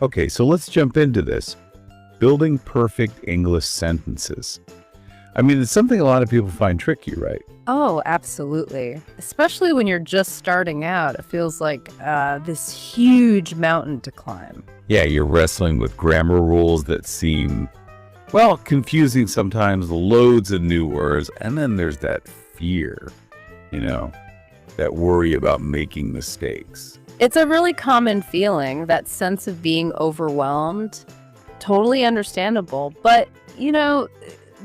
Okay, so let's jump into this. Building perfect English sentences. I mean, it's something a lot of people find tricky, right? Oh, absolutely. Especially when you're just starting out, it feels like this huge mountain to climb. Yeah, you're wrestling with grammar rules that seem, well, confusing sometimes, loads of new words, and then there's that fear, that worry about making mistakes. It's a really common feeling, that sense of being overwhelmed. Totally understandable. But,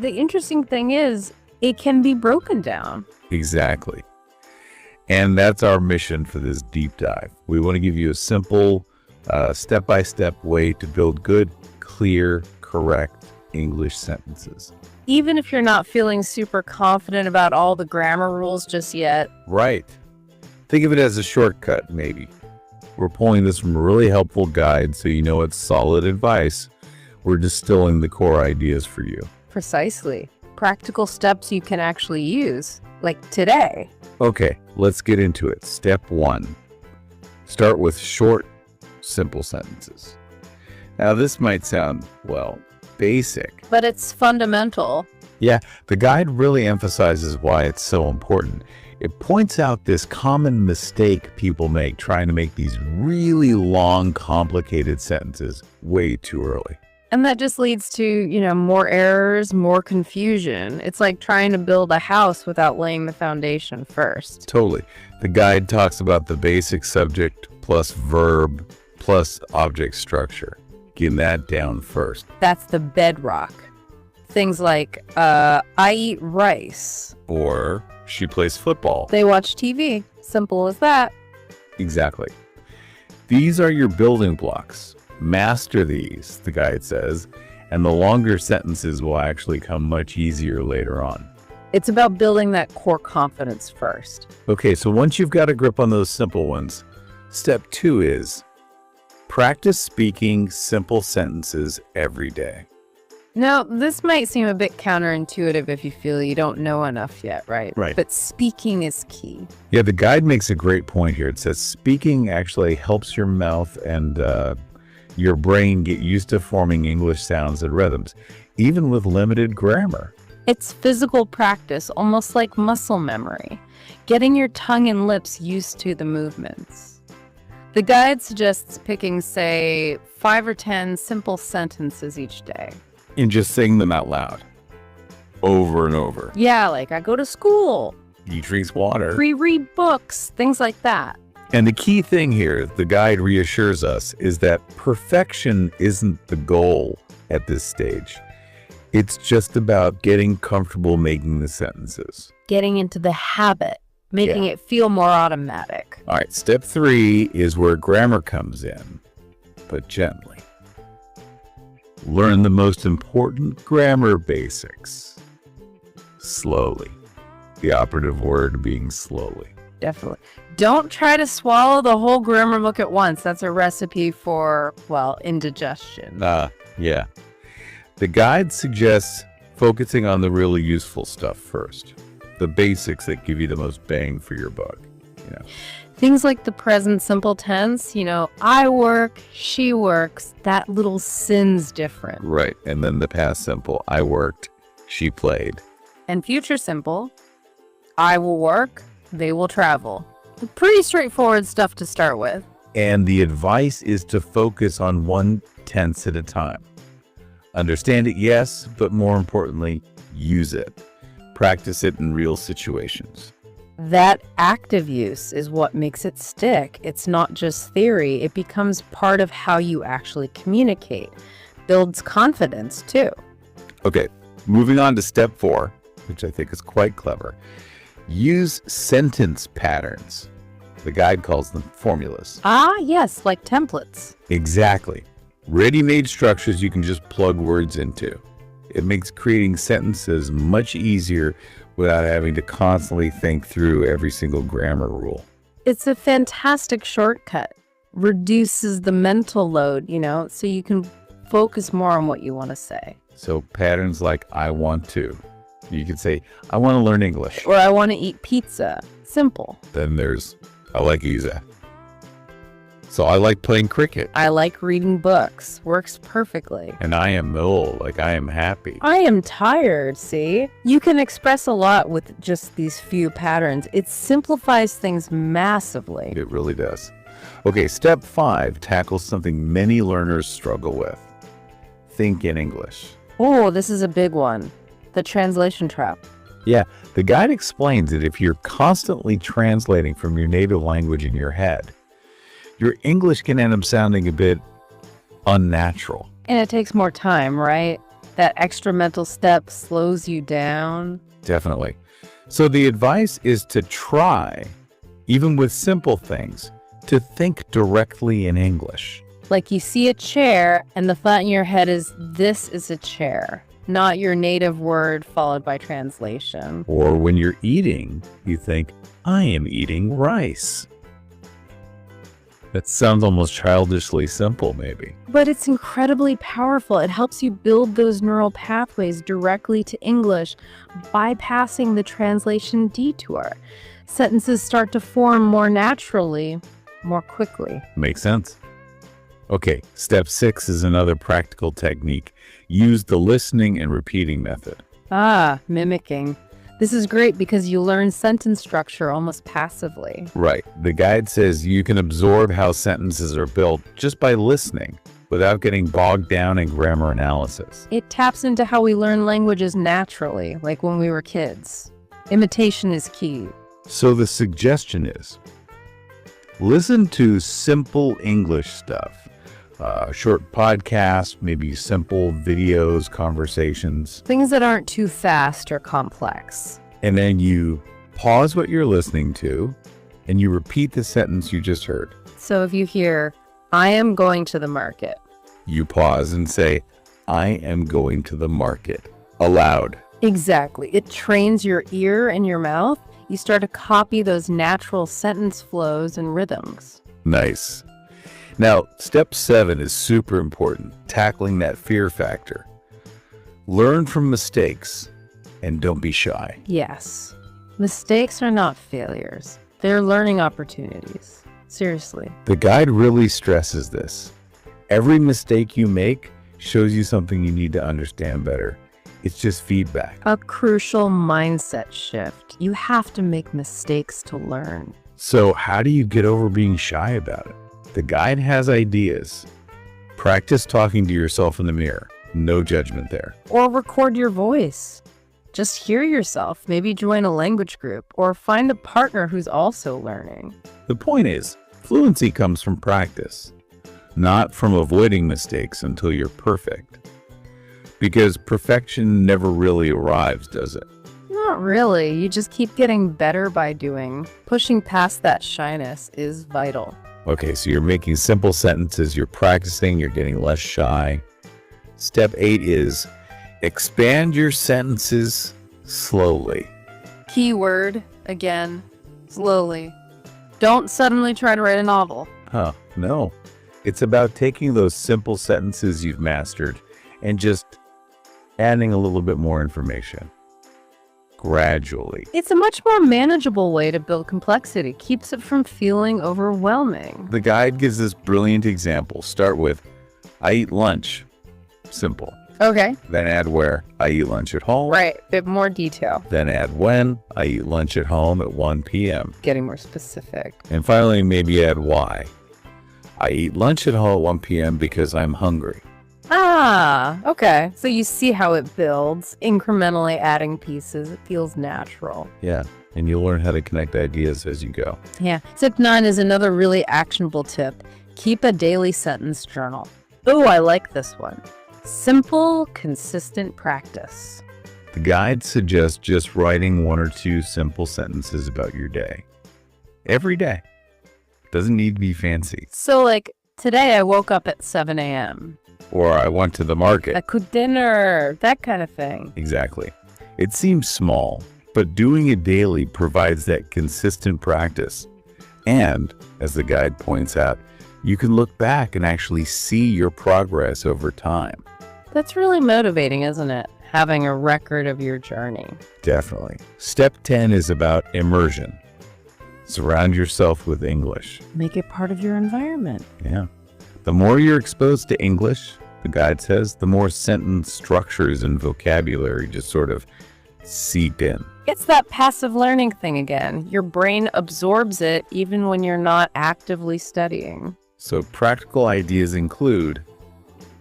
the interesting thing is it can be broken down. Exactly. And that's our mission for this deep dive. We want to give you a simple, step-by-step way to build good, clear, correct English sentences. Even if you're not feeling super confident about all the grammar rules just yet. Right. Think of it as a shortcut, maybe. We're pulling this from a really helpful guide, so you know it's solid advice. We're distilling the core ideas for you. Precisely. Practical steps you can actually use, like today. Okay, let's get into it. Step 1. Start with short, simple sentences. Now, this might sound, basic. But it's fundamental. Yeah, the guide really emphasizes why it's so important. It points out this common mistake people make trying to make these really long, complicated sentences way too early. And that just leads to, more errors, more confusion. It's like trying to build a house without laying the foundation first. Totally. The guide talks about the basic subject plus verb plus object structure. Getting that down first. That's the bedrock. Things like, I eat rice. Or, she plays football. They watch TV. Simple as that. Exactly. These are your building blocks. Master these, the guide says, and the longer sentences will actually come much easier later on. It's about building that core confidence first. Okay, so once you've got a grip on those simple ones, step 2 is practice speaking simple sentences every day. Now, this might seem a bit counterintuitive if you feel you don't know enough yet, right? Right. But speaking is key. Yeah, the guide makes a great point here. It says speaking actually helps your mouth and your brain get used to forming English sounds and rhythms, even with limited grammar. It's physical practice, almost like muscle memory, getting your tongue and lips used to the movements. The guide suggests picking, say, 5 or 10 simple sentences each day. And just saying them out loud, over and over. Yeah, like I go to school. He drinks water. Reread books, things like that. And the key thing here, the guide reassures us, is that perfection isn't the goal at this stage. It's just about getting comfortable making the sentences. Getting into the habit, making it feel more automatic. All right, step 3 is where grammar comes in, but gently. Learn the most important grammar basics. Slowly. The operative word being slowly. Definitely. Don't try to swallow the whole grammar book at once. That's a recipe for, indigestion. Yeah. The guide suggests focusing on the really useful stuff first. The basics that give you the most bang for your buck. Things like the present simple tense, I work, she works, that little sin's different. Right. And then the past simple, I worked, she played. And future simple, I will work, they will travel. Pretty straightforward stuff to start with. And the advice is to focus on one tense at a time. Understand it, yes, but more importantly, use it. Practice it in real situations. That active use is what makes it stick. It's not just theory. It becomes part of how you actually communicate. Builds confidence, too. Okay, moving on to step 4, which I think is quite clever. Use sentence patterns. The guide calls them formulas. Ah, yes, like templates. Exactly. Ready-made structures you can just plug words into. It makes creating sentences much easier without having to constantly think through every single grammar rule. It's a fantastic shortcut. Reduces the mental load, so you can focus more on what you want to say. So patterns like I want to. You can say, I want to learn English. Or I want to eat pizza. Simple. Then there's, I like pizza. So I like playing cricket. I like reading books. Works perfectly. And I am ill, like I am happy. I am tired, see? You can express a lot with just these few patterns. It simplifies things massively. It really does. Okay, step 5 tackles something many learners struggle with. Think in English. Oh, this is a big one. The translation trap. Yeah, the guide explains that if you're constantly translating from your native language in your head, your English can end up sounding a bit unnatural. And it takes more time, right? That extra mental step slows you down. Definitely. So the advice is to try, even with simple things, to think directly in English. Like you see a chair and the thought in your head is, this is a chair, not your native word followed by translation. Or when you're eating, you think, I am eating rice. That sounds almost childishly simple, maybe. But it's incredibly powerful. It helps you build those neural pathways directly to English, bypassing the translation detour. Sentences start to form more naturally, more quickly. Makes sense. Okay, step 6 is another practical technique. Use the listening and repeating method. Mimicking. This is great because you learn sentence structure almost passively. Right. The guide says you can absorb how sentences are built just by listening without getting bogged down in grammar analysis. It taps into how we learn languages naturally, like when we were kids. Imitation is key. So the suggestion is, listen to simple English stuff. Short podcasts, maybe simple videos, conversations. Things that aren't too fast or complex. And then you pause what you're listening to and you repeat the sentence you just heard. So if you hear, I am going to the market. You pause and say, I am going to the market, aloud. Exactly. It trains your ear and your mouth. You start to copy those natural sentence flows and rhythms. Nice. Now, step 7 is super important, tackling that fear factor. Learn from mistakes and don't be shy. Yes. Mistakes are not failures. They're learning opportunities. Seriously. The guide really stresses this. Every mistake you make shows you something you need to understand better. It's just feedback. A crucial mindset shift. You have to make mistakes to learn. So how do you get over being shy about it? The guide has ideas. Practice talking to yourself in the mirror. No judgment there. Or record your voice. Just hear yourself. Maybe join a language group or find a partner who's also learning. The point is, fluency comes from practice, not from avoiding mistakes until you're perfect. Because perfection never really arrives, does it? Not really. You just keep getting better by doing. Pushing past that shyness is vital. Okay, so you're making simple sentences, you're practicing, you're getting less shy. Step 8 is expand your sentences slowly. Keyword, again, slowly. Don't suddenly try to write a novel. No. It's about taking those simple sentences you've mastered and just adding a little bit more information. Gradually. It's a much more manageable way to build complexity. Keeps it from feeling overwhelming. The guide gives this brilliant example. Start with, I eat lunch. Simple. Okay. Then add where. I eat lunch at home. Right. Bit more detail. Then add when. I eat lunch at home at 1 p.m. Getting more specific. And finally, maybe add why. I eat lunch at home at 1 p.m. because I'm hungry. Okay. So you see how it builds, incrementally adding pieces. It feels natural. Yeah. And you'll learn how to connect ideas as you go. Yeah. Tip 9 is another really actionable tip. Keep a daily sentence journal. Oh, I like this one. Simple, consistent practice. The guide suggests just writing 1 or 2 simple sentences about your day. Every day. Doesn't need to be fancy. So like, today I woke up at 7 a.m. Or I went to the market. I cooked dinner, that kind of thing. Exactly. It seems small, but doing it daily provides that consistent practice. And, as the guide points out, you can look back and actually see your progress over time. That's really motivating, isn't it? Having a record of your journey. Definitely. Step 10 is about immersion. Surround yourself with English. Make it part of your environment. Yeah. The more you're exposed to English, the guide says, the more sentence structures and vocabulary just sort of seep in. It's that passive learning thing again. Your brain absorbs it even when you're not actively studying. So practical ideas include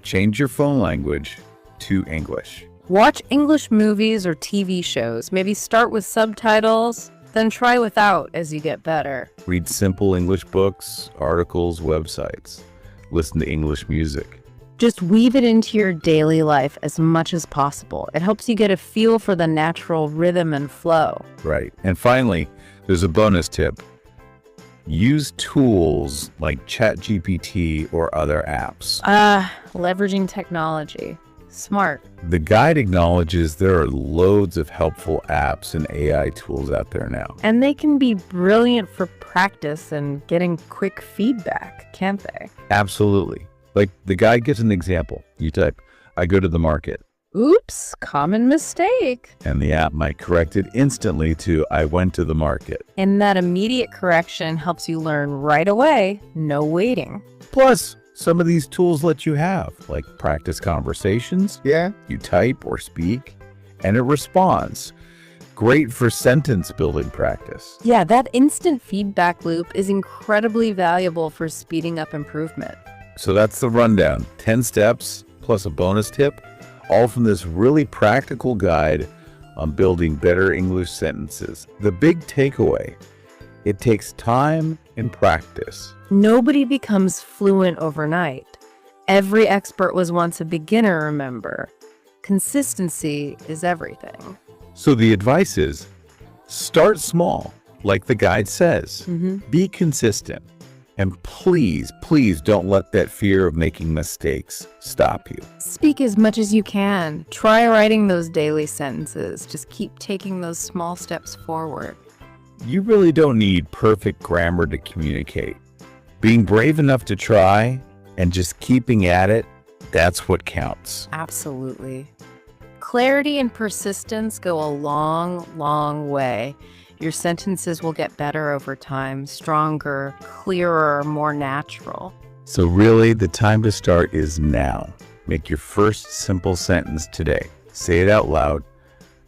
change your phone language to English. Watch English movies or TV shows. Maybe start with subtitles, then try without as you get better. Read simple English books, articles, websites. Listen to English music. Just weave it into your daily life as much as possible. It helps you get a feel for the natural rhythm and flow. Right. And finally, there's a bonus tip. Use tools like ChatGPT or other apps. Leveraging technology. Smart. The guide acknowledges there are loads of helpful apps and AI tools out there now. And they can be brilliant for practice and getting quick feedback, can't they? Absolutely. Like the guide gives an example. You type, I go to the market. Oops, common mistake. And the app might correct it instantly to, I went to the market. And that immediate correction helps you learn right away, no waiting. Plus, some of these tools let you have, like practice conversations. Yeah. You type or speak, and it responds. Great for sentence building practice. Yeah, that instant feedback loop is incredibly valuable for speeding up improvement. So that's the rundown. 10 steps plus a bonus tip, all from this really practical guide on building better English sentences. The big takeaway, it takes time and practice. Nobody becomes fluent overnight. Every expert was once a beginner, remember. Consistency is everything. So the advice is, start small, like the guide says. Be consistent. And please, please don't let that fear of making mistakes stop you. Speak as much as you can. Try writing those daily sentences. Just keep taking those small steps forward. You really don't need perfect grammar to communicate. Being brave enough to try and just keeping at it, that's what counts. Absolutely. Clarity and persistence go a long, long way. Your sentences will get better over time, stronger, clearer, more natural. So really, the time to start is now. Make your first simple sentence today. Say it out loud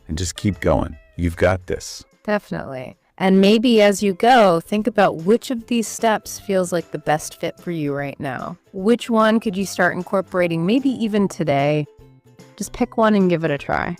and just keep going. You've got this. Definitely. And maybe as you go, think about which of these steps feels like the best fit for you right now. Which one could you start incorporating maybe even today? Just pick one and give it a try.